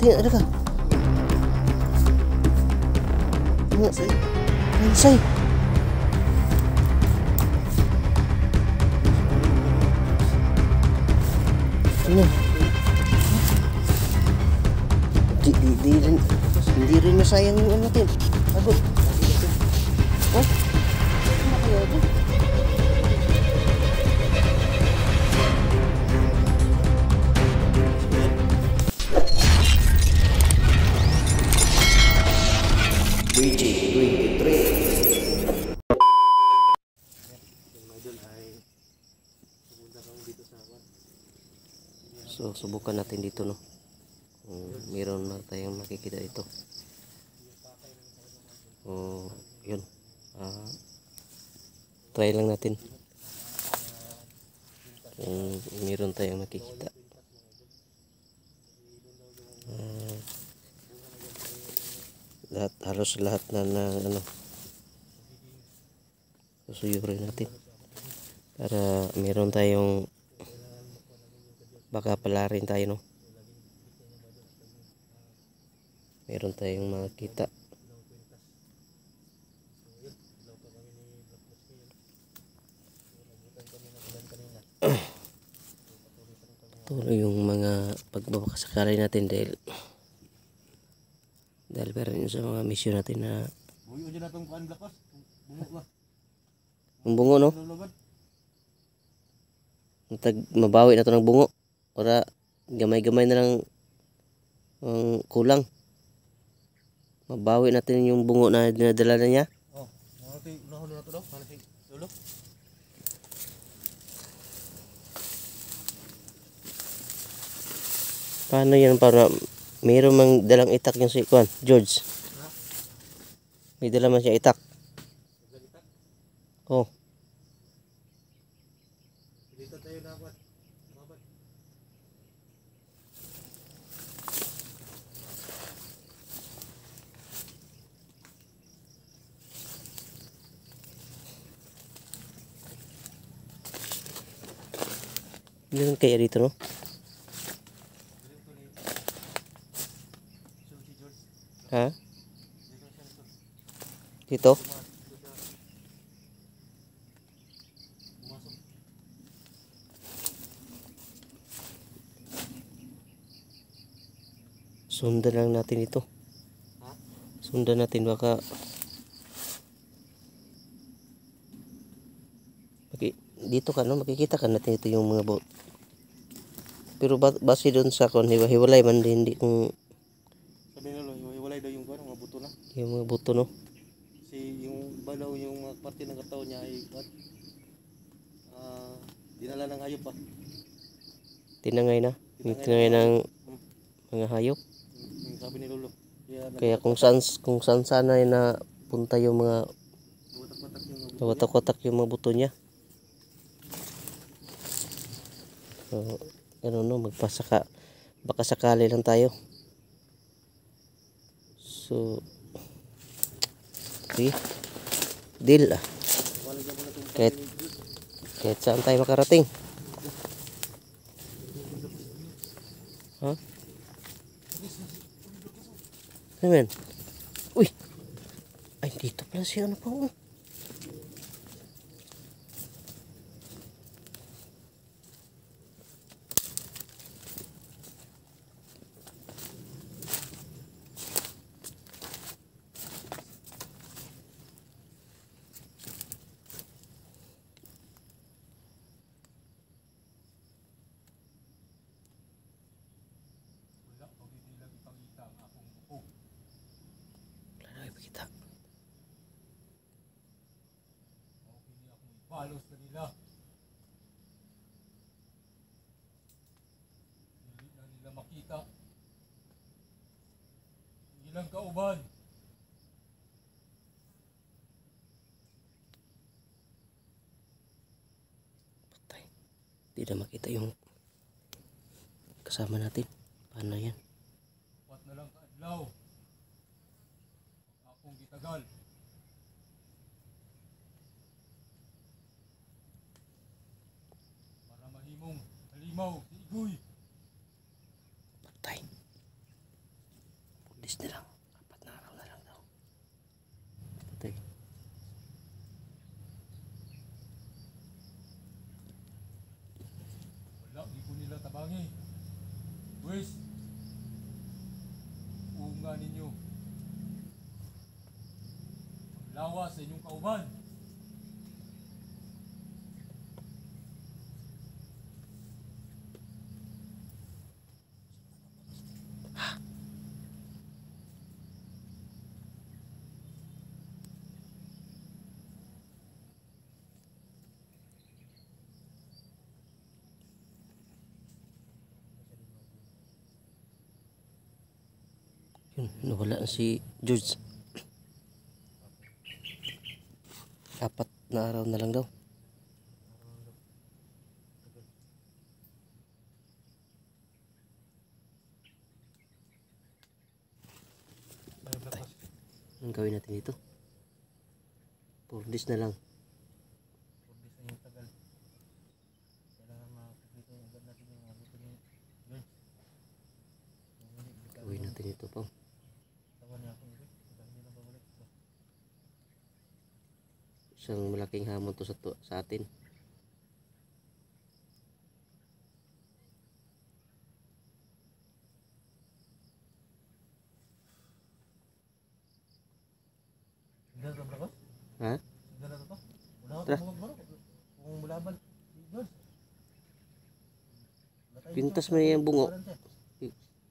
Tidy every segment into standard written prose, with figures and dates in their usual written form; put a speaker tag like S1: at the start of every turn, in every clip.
S1: Tingnan, ada ka. Mansay. Ano? Hindi rin nasayang yung ano natin. Agod. Oh? Ano kaya agod? So subukan natin dito, no. Meron na tayong makikita dito. Yun. Try lang natin. Meron tayong makikita. Halos lahat na ano. Susuyurin natin. Para meron tayong baka pala rin tayo, no. Meron tayong makita. Tuloy yung mga pagbabakasakali natin dahil meron yun sa mga mission natin na yung bungo, no. Mabawi na to ng bungo. Ora gamay-gamay na lang ang kulang. Mabawi natin yung bungo na dinadala na niya. Paano yan para mayroon mang dalang itak yung si Juan, George? May dala man siya itak. Oh. Dito tayo dapat. Meron kaya dito, no? Ha? Dito? Sundan lang natin ito. Sundan natin baka dito ka, no? Makikita ka natin ito yung mga boat. Pero base doon sa hiwalay man din, hindi kung
S2: sabi nila hiwalay daw yung mga buto na.
S1: Yung mga buto, no?
S2: Kasi yung balaw yung parte ng katawan niya ay dinala ng hayop pa.
S1: Tinangay na. Tinangay ng mga hayop.
S2: Sabi ni Lolo.
S1: Kaya kung saan sana ay napunta yung mga watak-watak yung mga buto niya. So, ano, no, baka sakali lang tayo. So, okay. Deal. Kahit saan tayo makarating. Ha? Amen. Uy. Ay, dito pala siya, ano pa, oh. Kita.
S2: Palos na nila. Hindi na nila makita. Ilang kauban.
S1: Patay. Hindi na makita yung kasama natin. Paano yan?
S2: Pat na lang kaadlaw. Akong gitagal. Para mahimong halimaw si Igoy.
S1: Patay. days na lang. 4 na araw na lang daw. Patay.
S3: Wala, di ko nila tabangi. Wes, unga ninyo. Lawas sa inyong kauban.
S1: Yun, nawala na si George. 4 na araw na lang daw. Anong gawin natin dito? 4 days na lang.
S2: Pwede sa yung tagal. Kailangan makakita yung agad natin yung abutin ni George.
S1: Gawin natin ito pa.
S2: Tawan niya ako ito. Kaya hindi na babalik.
S1: Isang malaking hamon to sa atin.
S2: Signal ka ba?
S1: Ha?
S2: Signal na to? Wala ko
S1: Tara.
S2: tumugog mo. Kung bulabal. George.
S1: Pintas mo yung bungo.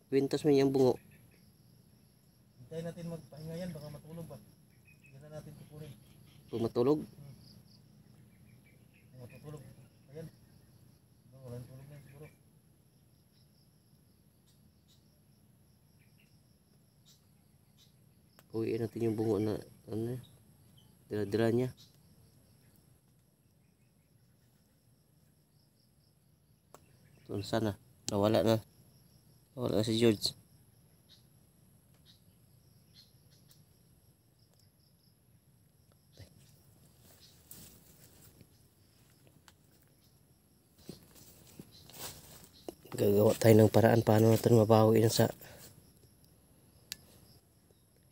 S1: Pintas mo yung bungo.
S2: Hintayin natin magpahinga yan. Baka matulog pa. Yan na natin kukunin.
S1: Kung matulog,
S2: Kung matutulog. Ayan. Walang tulog na siguro.
S1: uwiin natin yung bungo na ano, dira-dira niya. So, sana nawala na. Nawala na si George. Gagawa tayo ng paraan paano natin mabawi sa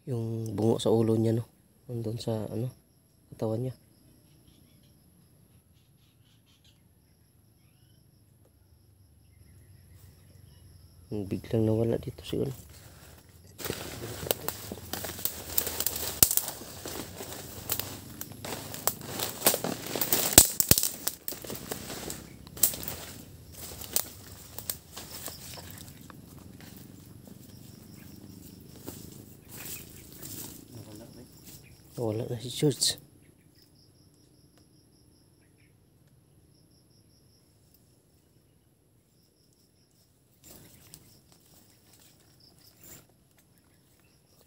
S1: yung bungo sa ulo niya, no, nandun sa ano, katawan niya. Biglang nawala dito siguro. Nawala na si George.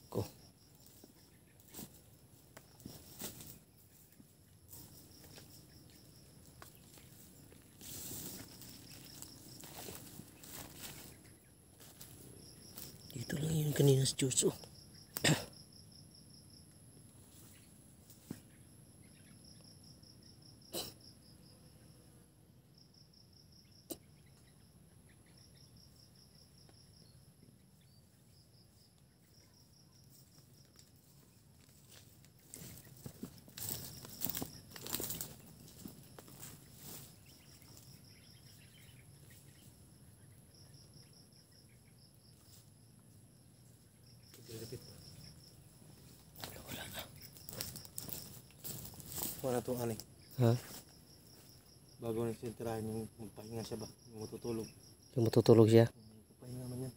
S1: Ko. Dito lang yun kanina si George, oh.
S2: Wala to ani.
S1: Ha?
S2: Bago nagsintirahin yung magpahinga siya ba? Yung matutulog.
S1: Yung matutulog siya.
S2: Magpahinga naman yan.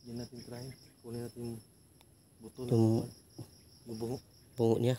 S2: Yan natin tirahin. Kunin natin yung buto na
S1: Yung
S2: yung bungo.
S1: bungo niya.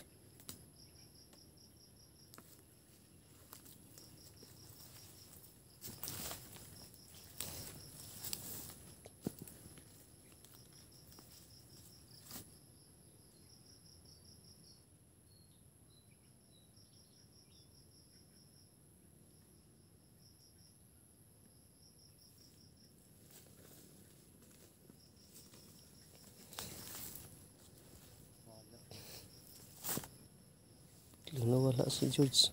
S1: Biglang nawala si George.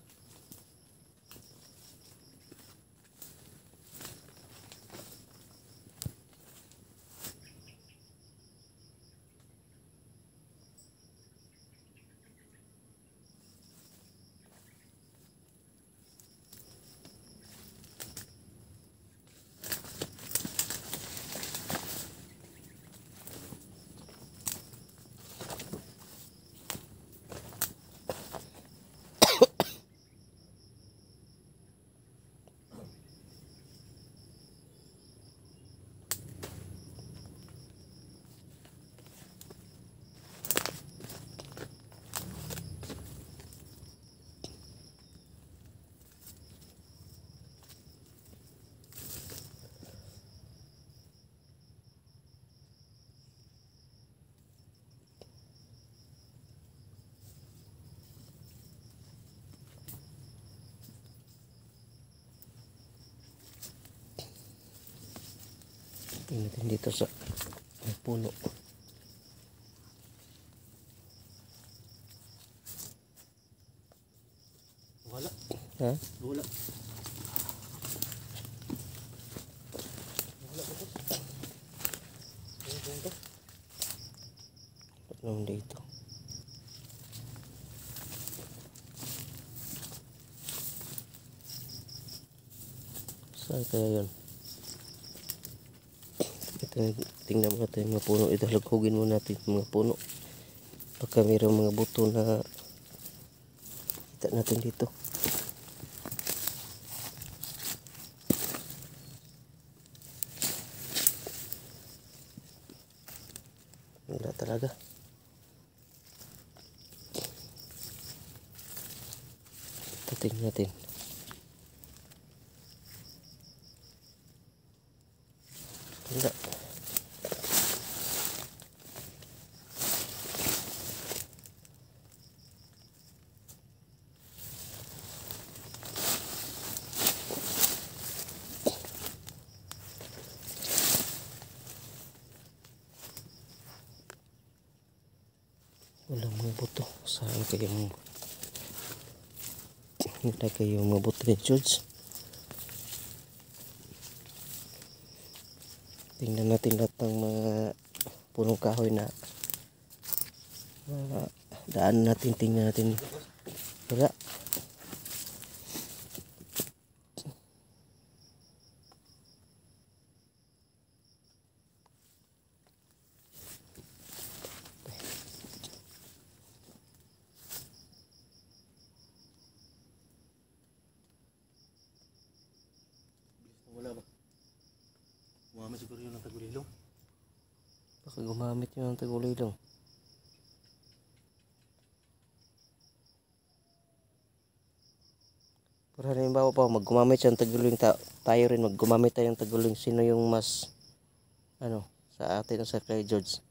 S1: Tingnan natin dito sa may puno.
S2: Wala.
S1: Ha?
S2: Wala.
S1: Anong dito? Saan kaya yun? Tingnan mo natin yung mga puno. Ito, laghugin mo natin yung mga puno. Baka mayroong mga buto na kita natin dito. Wala talaga. Ito, tingnan natin. Wala. Walang mga buto. Saan kayong nilagay yung mga buto ni George? Tingnan natin lahat ng mga punong kahoy na daan natin. Tingnan natin. Wala.
S2: Wala ba? Gumamit siguro yun ng tagulilong.
S1: Baka gumamit yun ng tagulilong. Pero halimbawa pa, maggumamit siya ng tagulilong, tayo rin maggumamit tayo ng tagulilong. Sino yung mas, sa atin o sa kay George?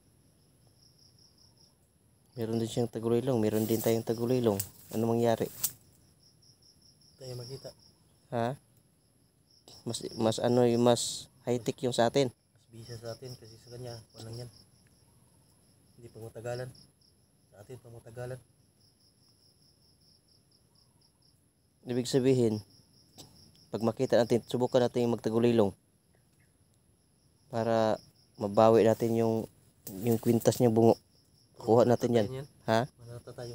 S1: Meron din siyang tagulilong, meron din tayong tagulilong. Ano mangyari?
S2: Tayo makita.
S1: Ha? Mas yung mas high-tech yung sa atin.
S2: Mas bisa sa atin kasi sa kanya, walang yan. Hindi pa matagalan. Sa atin pa matagalan.
S1: Ibig sabihin, pag makita natin, subukan natin yung magtagulilong para mabawi natin yung kwintas niyang bungo. Kuha natin yan. Ha?
S2: Manata tayo.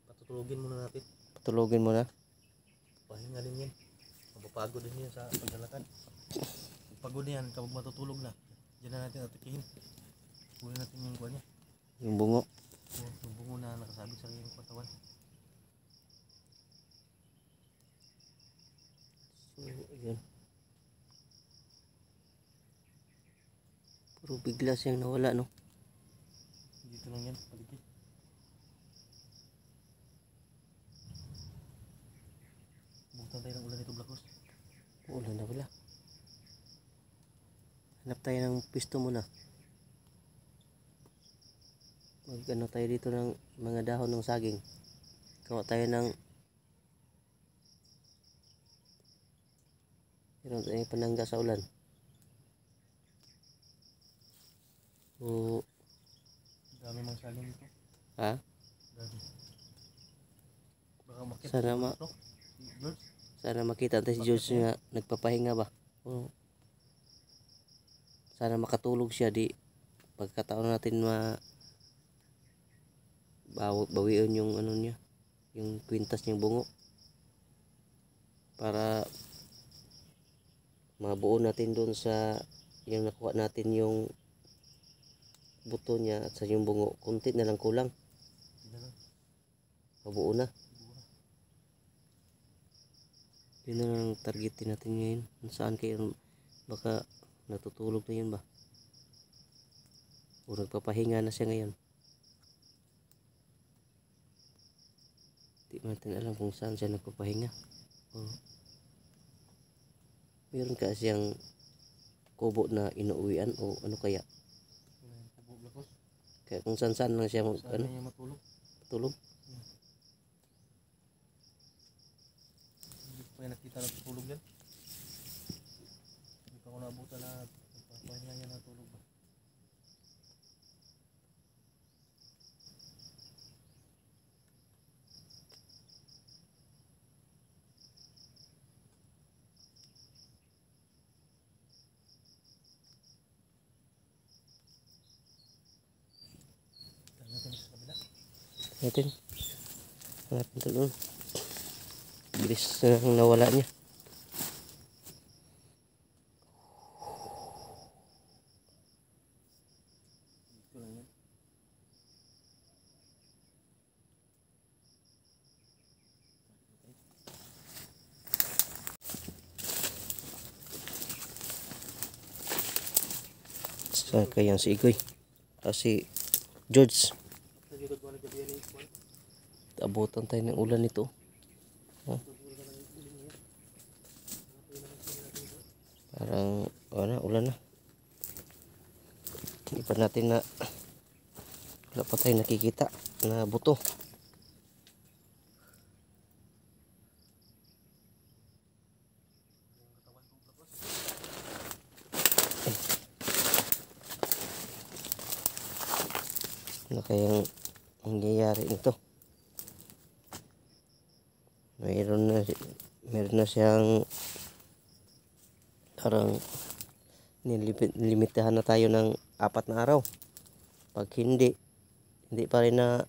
S2: Patutulogin muna natin.
S1: Patulogin mo na.
S2: Pahinga din yan. Mapapagod din yan sa paglalakad. Pagod yan kapag matutulog na. Diyan na natin atikihin. Kunin natin yung kuha niya.
S1: Yung bungo.
S2: Yung bungo na nakasabit sa iyong katawan.
S1: So, yun. Puro bigla siyang nawala, no?
S2: Dito lang yan. Paligid. Buktan tayo ng ulan ito, Black Rose.
S1: Wala na wala. Hanap tayo ng pisto muna. Mag-ano tayo dito ng mga dahon ng saging. Gawa tayo ng meron tayong panangga sa ulan. O,
S2: Dami mang saging dito.
S1: ha?
S2: Dami. Baka makita. George.
S1: Sana makita natin si George nga nagpapahinga ba. O, sana makatulog siya di pagkataon natin bawiin yung ano niya, yung kwintas niyang bungo para mabuo natin doon sa yung nakuha natin yung buto niya at sa yung bungo. Kunti na lang kulang,
S2: Hindi na lang.
S1: mabuo na. Yun na lang targetin natin ngayon. Kung saan kayo, baka natutulog na yun ba o nagpapahinga na siya ngayon. Di natin alam kung saan siya nagpapahinga. O, meron kasi siyang kubo na inuuwian o ano kaya.
S2: Kubo, Black Rose.
S1: Kaya kung saan saan lang siya
S2: Saan niya matulog?
S1: tulog.
S2: Hindi ko pa nakita na tutulog yan. Hindi pa ako ako naabutan na papahinga niya na tulog ba. Tignan natin sa kabila.
S1: Natin. Hanapin ito doon. Bilis na nawala niya.
S2: Dito lang yan.
S1: Saan kayang si Igoy? Si George.
S2: Nagigod mo naggabi yan eh.
S1: Abutan tayo ng ulan nito. Parang ulan na. Hindi pa natin na wala pa tayo nakikita na buto. Ano kayang nangyayari nito? Mayroon na siyang parang nilimitahan na tayo ng 4 na araw. Pag hindi pa rin na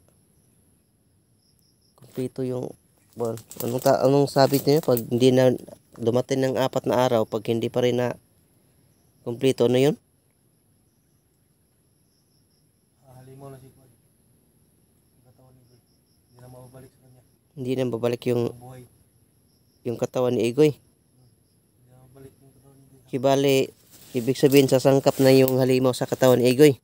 S1: kumpleto yung anong sabi niyo pag hindi na dumating ng 4 na araw, pag hindi pa rin na kumpleto, ano yun?
S2: Halimaw na si Kwan. Ang katawan ni Igoy. Hindi na mababalik sa kanya.
S1: Hindi na babalik yung
S2: Buhay.
S1: katawan ni Igoy.
S2: Hindi na mababalik yung katawan ni Igoy.
S1: Kibali, ibig sabihin sasangkap na yung halimaw sa katawan ni Igoy.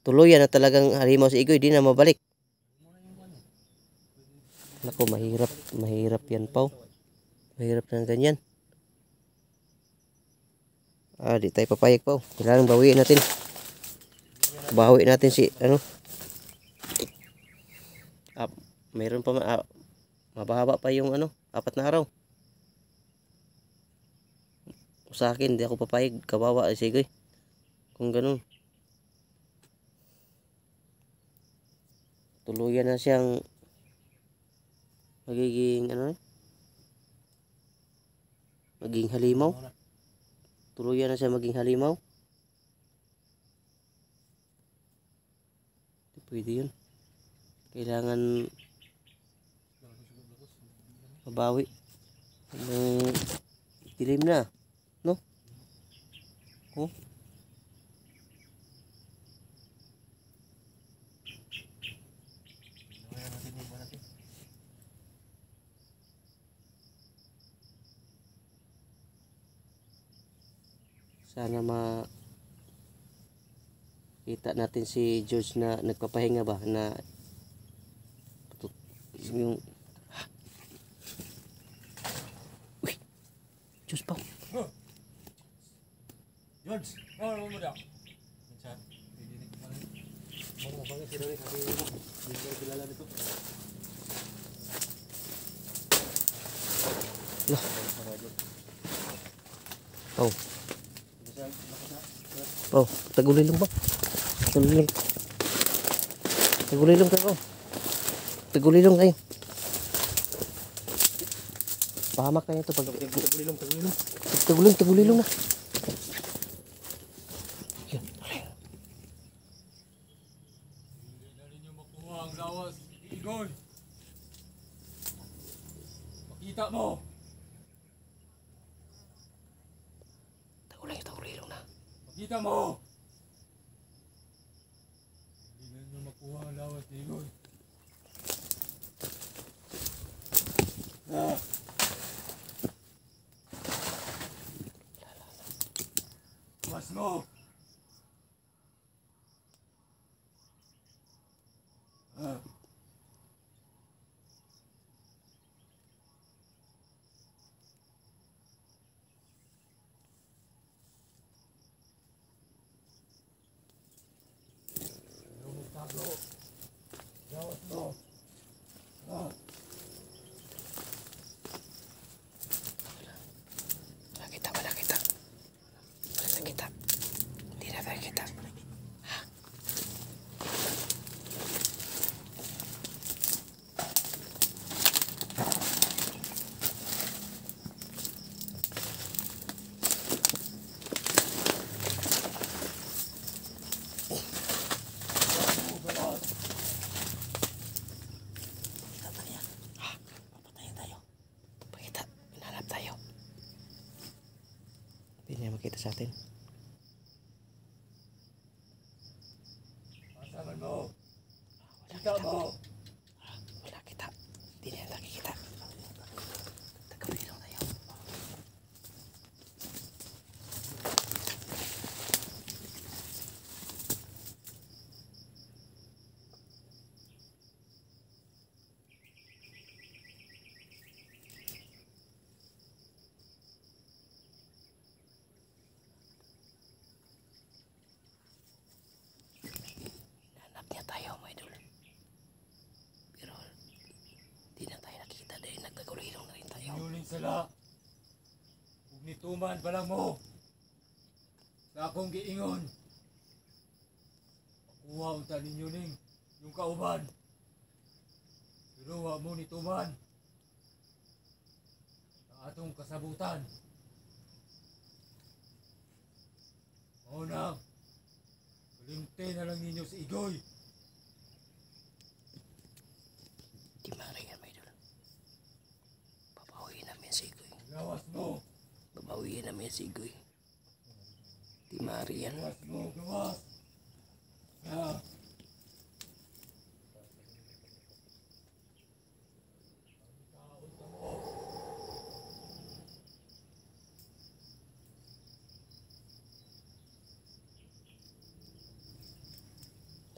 S1: Tuluyan na talagang halimaw si Igoy, di na mabalik. Naku, mahirap yan, Pao. Mahirap na ganyan. Di tayo papayag, Pao. Kailangan bawiin natin. Bawi natin si mayroon pa mababa pa yung 4 na araw. Sa akin, di ako papayag. Kawawa si Igoy kung ganun. Tuluyan na siyang magiging maging halimaw. Tuluyan na siya maging halimaw. Hindi pwede yun. Kailangan mabawi. Dilim na, no? Oh. Sana kita natin si George na nagpapahinga ba na yung uy, Diyos pa.
S2: George!
S3: Ano mo daw?
S2: Minsan, didinig ko pa rin. Bangga sila rin kasi hindi ko kilala nito.
S1: Lah. Oh. Oh, tagulilong ba? Tagulilong. Tagulilong kayo. Tagulilong kayo. Pahamak kayo ito pag
S2: Tagulilong.
S1: tagulilong na. Yan.
S3: Hindi na ninyo makuha ang lawas ni Igoy. Makita mo!
S1: Tagulilong na.
S3: Makita mo! Hindi na ninyo makuha ang lawas ni Igoy. Mas mo!
S1: Nakita ba nakita? niya makita sa atin.
S3: Pasaman mo. Kita mo.
S1: Wala kita. Di niya nakikita. Tagawin lang tayo. Hanap niya tayo, mga idol. Pero di na tayo nakikita dahil nagtagulilong na rin tayo.
S3: Inyuling sala. Huwag nituman pa lang mo. Sa akong giingon. Pakuha unta ninyo ning yung kauban. Pero wa mo nituman. Sa atong kasabutan. Mauna. Kalimte na lang ninyo si Igoy.
S1: Di maringan, mga idol. Babawiin namin si Igoy.
S3: Gawas mo.
S1: Babawiin namin si Igoy. Di maariyan.
S3: Gawas mo. Gawas. Na.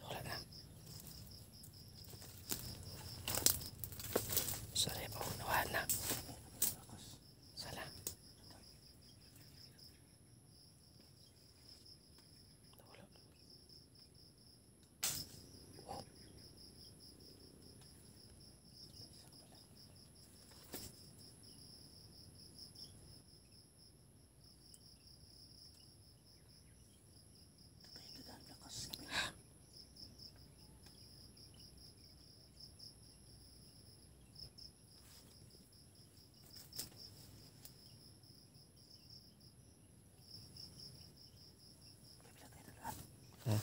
S1: Wala na. Sorry po, nawahan na. Sala. Wala. Ha?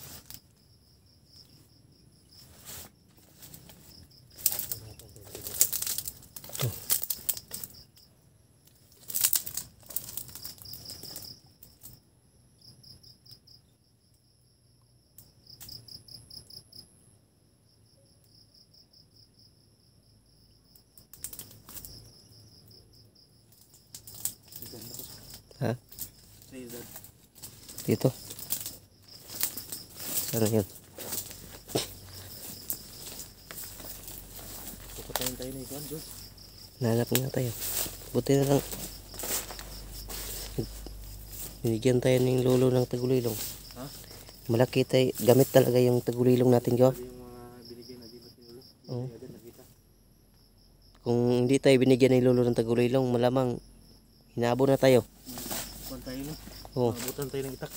S1: Ha? Dito. Sana yun.
S2: Pupatayin tayo na ikuan, Diyos.
S1: Nahanap nga tayo. Buti na lang. Binigyan tayo ng lolo ng tagulilong.
S2: Ha?
S1: Malaki tayo. Gamit talaga yung tagulilong natin, Jo.
S2: Yung mga binigyan na di ba tinulo?
S1: Oo.
S2: Hindi agad nakita.
S1: Kung hindi tayo binigyan ng lolo ng tagulilong, malamang hinabo na tayo.
S2: Kuan tayo no?
S1: Oo.
S2: Mabutan tayo ng itak.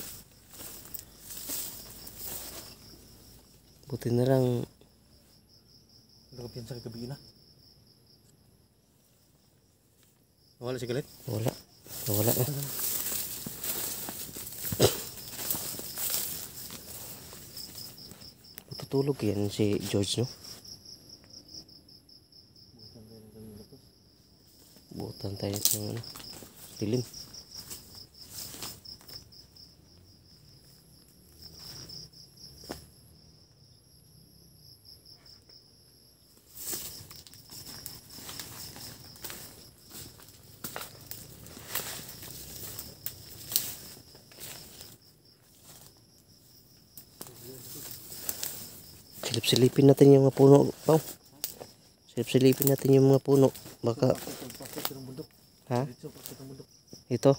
S1: Buti na lang.
S2: Ano ka piyansa kay gabi na? Wala si galit?
S1: Wala. Wala na. Matutulog yan si George, no? Butan tayo ng ano, dilim. Silip-silipin natin yung mga puno, Pao. Silip-silipin natin yung mga puno. Baka,
S2: Pakit ng bundok.
S1: ha?
S2: Dito pakit ng bundok.
S1: Ito.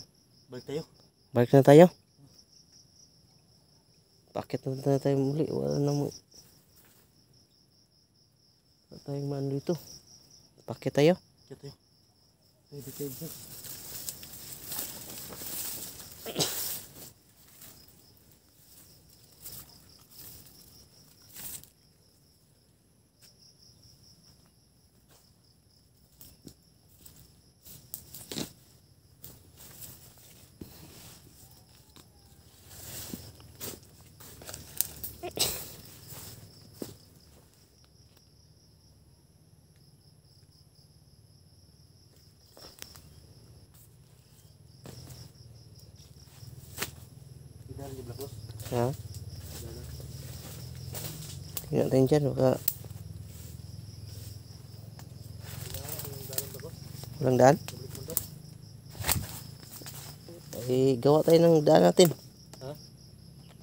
S2: Balik tayo.
S1: Balik na tayo. Bakit na tayo muli? Wala na mo. Wala tayong maano dito. Bakit tayo?
S2: Kaya tayo. Tayo dito tayo. Daan di Blacos.
S1: Ha?
S2: Daan.
S1: Tingnan natin dyan. Baka
S2: Daan Blacos.
S1: walang daan.
S2: Balik mundo.
S1: Eh, gawa tayo ng daan natin.
S2: Ha?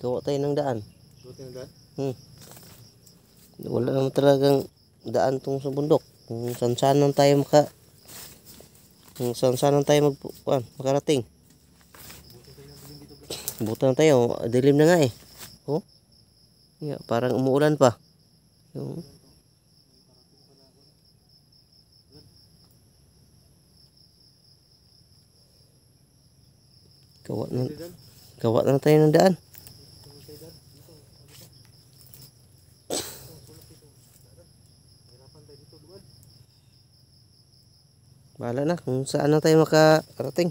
S1: Gawa tayo ng daan.
S2: Buti na daan.
S1: Wala naman talagang daan tong sa bundok. Kung saan-saan tayo makarating. Buta na tayo. Dilim na nga eh. Oh. Yeah, parang umuulan pa. Yung gawa na tayo ng daan. Bahala na kung saan na tayo makarating.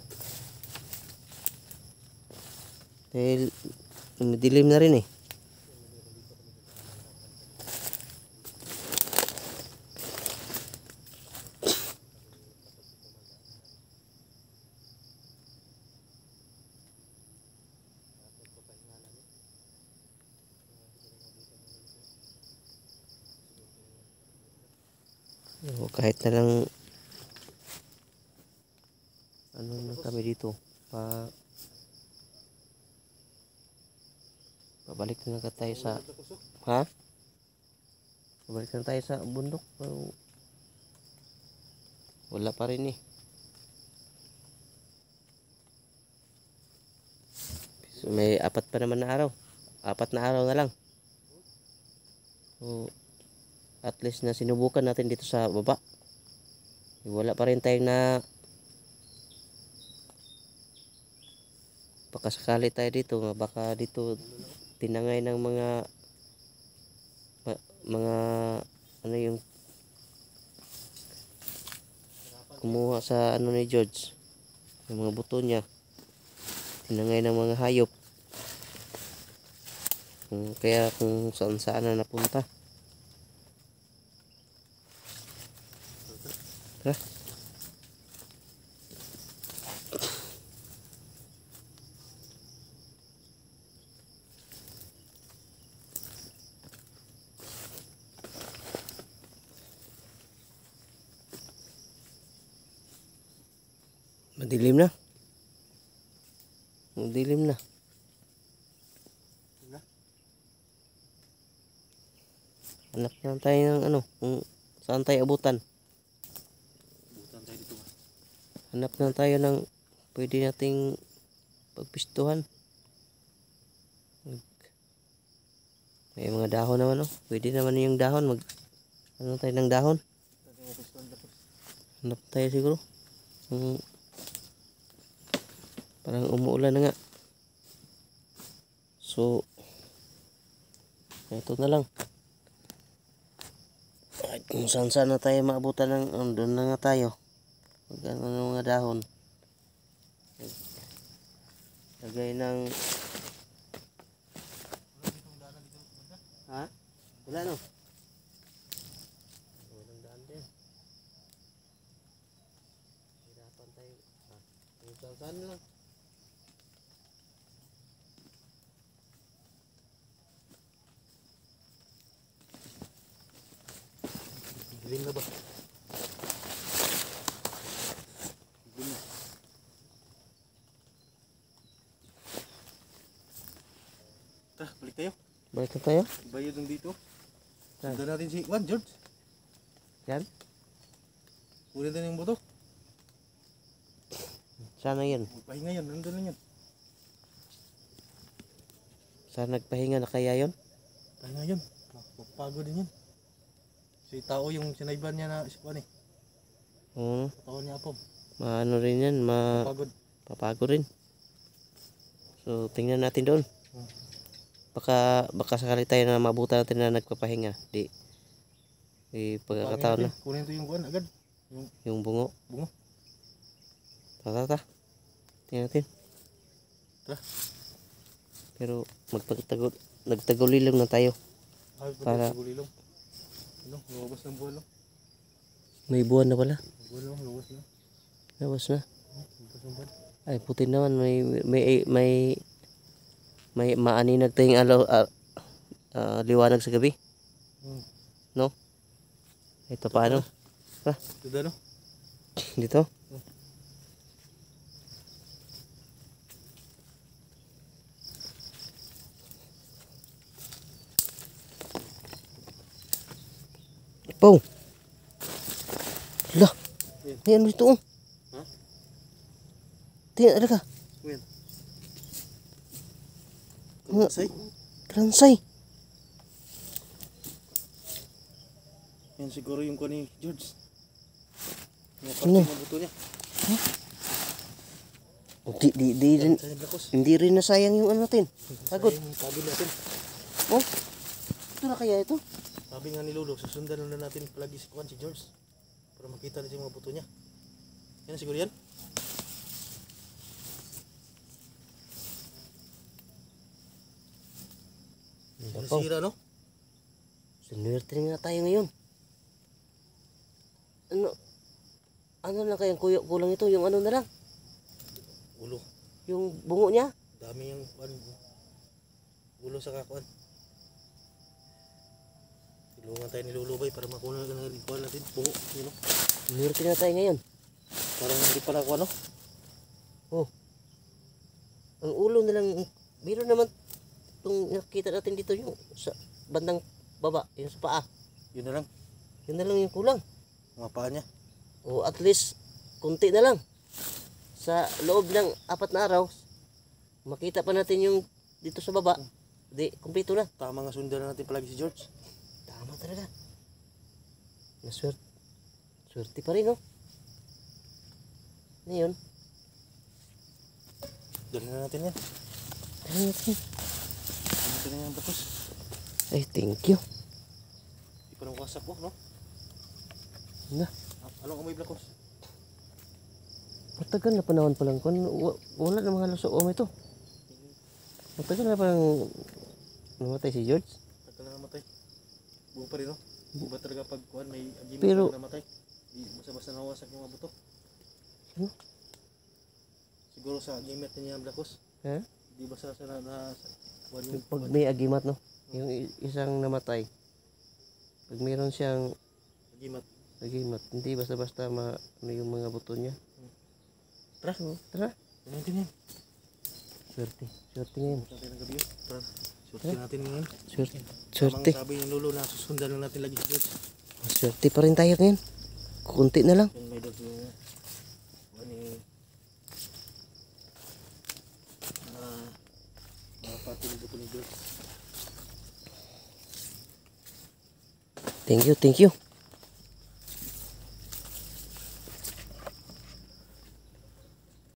S1: Dahil dilim na rin eh. O, kahit na lang ano na kami dito pabalik na lang tayo sa pabalik na tayo sa bundok, pero wala pa rin eh. So, may 4 pa naman na araw, 4 na araw na lang. So at least na sinubukan natin dito sa baba. Wala pa rin tayong na baka sakali tayo dito, baka dito tinangay ng mga ano yung kumuha sa ano ni George, yung mga buto niya, tinangay ng mga hayop. Kaya kung saan na napunta. Tara. Madilim na. Madilim na. Hanap na tayo ng ano, kung saan tayo abutan. Hanap na tayo ng pwede nating pagpistuhan. May mga dahon naman, oh. Pwede naman yung dahon. Ano tayo ng dahon? Hanap tayo siguro. Parang umuulan na nga. So ito na lang. At kung saan na tayo maabutan ng doon na nga tayo. Magkano ng mga dahon. Lagay ng ha? Wala no? Walang daan din. Hirapan tayo. Kung saan lang.
S2: Dilim na ba? Balik tayo.
S1: Balik na tayo?
S2: Bayad ng dito. Sundan natin si Juan, George.
S1: Yan?
S2: Kunin natin yung buto.
S1: Sana yan.
S2: Magpahinga yan, nandun na yan.
S1: Sana nagpahinga na kaya yun?
S2: Pahinga yun. Magpapagod din yun. Si tao yung sinayban niya na Juan eh. Katawan niya apom.
S1: Maano rin yan, papagod rin. So tingnan natin doon. Baka sakali tayo na mabuta natin na nagpapahinga. Di pagkakataon na.
S2: Kunin to yung buwan agad.
S1: Yung bungo. Tara. Tingnan natin.
S2: Tara.
S1: Pero nagtagulilong na tayo. Para
S2: ano, lumabas ng buwan, no?
S1: May buwan na pala.
S2: Buwan, lumabas na.
S1: Labas na.
S2: Lumabas ng buwan.
S1: Ay, puti naman. May may maaninag tayong liwanag sa gabi.
S2: Hmm.
S1: No? Ito paano?
S2: Ganda no?
S1: Dito? Pow! Hala! Ayan mo ito oh.
S2: Ha?
S1: Tingnan, ala ka.
S2: Ayan. Kalansay?
S1: Kalansay.
S2: Yan siguro yung kuha ni George.
S1: Ano?
S2: Yung buto niya.
S1: Hindi rin nasayang yung ano natin. Pagod.
S2: Sabi natin.
S1: Oh, ito na kaya ito?
S2: Sabi nga ni Lolo, susundan na natin palagi si Juan, si George. Para makita natin yung mga buto niya. Yan siguro yan. Nasira no?
S1: Sinuwerte nga tayo ngayon. Ano lang kayang kulang ito? Yung ano na lang?
S2: Ulo.
S1: Yung bungo niya?
S2: Dami yung kuan. Ulo sa kakuan. Tulungan tayo ni Lolo Bay para makuha na ng kuan natin. Bungo. You know?
S1: Sinuwerte nga tayo ngayon.
S2: Parang hindi pala kuan no?
S1: Oh. Ang ulo na lang. Meron naman itong nakita natin dito yung sa bandang baba. Yung sa paa.
S2: Yun na lang.
S1: Yun na lang yung kulang.
S2: Mga paa niya.
S1: O at least kunti na lang. Sa loob ng 4 na araw, makita pa natin yung dito sa baba. Di, kumpleto na.
S2: Tama nga sundan na natin palagi si George.
S1: Tama talaga. Swerte pa rin, no? Ngayon,
S2: Dali na natin yan.
S1: ano natin?
S2: Dali na yan batos.
S1: Ay, thank you.
S2: Di pa nang wasak po, no?
S1: Na,
S2: Anong amoy blakos?
S1: matagal na panahon pa lang. Wala na mga luso ito. Matagal na parang namatay si George.
S2: Tagal na namatay. Buo pa rin, no? Iba talaga pag kuhan, may agimik
S1: Pero-
S2: na namatay. Di basta-basta nawasak yung mga buto.
S1: Ano?
S2: Siguro sa agimik niya ang blakos.
S1: Ha?
S2: Di basta sa kuhan yung
S1: Pag may agimat, no? Yung isang namatay. Pag mayroon siyang
S2: agimat.
S1: agimat, hindi basta-basta ano yung mga buto niya.
S2: Tara.
S1: Tara.
S2: Yan natin yan.
S1: Swerte. Swerte ngayon.
S2: Natin ang gabi yun. Tara. Surti natin ngayon.
S1: Swerte.
S2: Tamang
S1: Swerte.
S2: sabi ng Lolo na susundan lang natin lagi si George.
S1: Swerte pa rin tayo ngayon. Kunti na lang.
S2: Yan may dog yung kuhan ni pati ng buto ni George.
S1: Thank you, thank you.